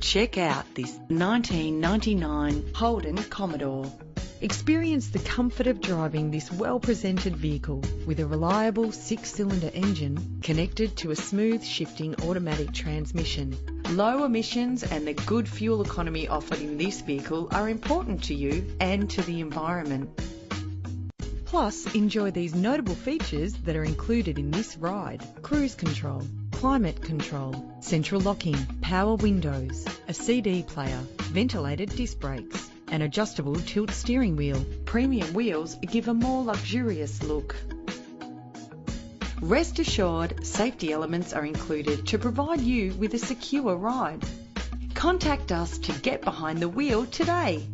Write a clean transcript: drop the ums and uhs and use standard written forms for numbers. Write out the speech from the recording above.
Check out this 1999 Holden Commodore. Experience the comfort of driving this well-presented vehicle with a reliable 6-cylinder engine connected to a smooth shifting automatic transmission. Low emissions and the good fuel economy offered in this vehicle are important to you and to the environment. Plus, enjoy these notable features that are included in this ride: cruise control, climate control, central locking, power windows, a CD player, ventilated disc brakes, an adjustable tilt steering wheel. Premium wheels give a more luxurious look. Rest assured, safety elements are included to provide you with a secure ride. Contact us to get behind the wheel today.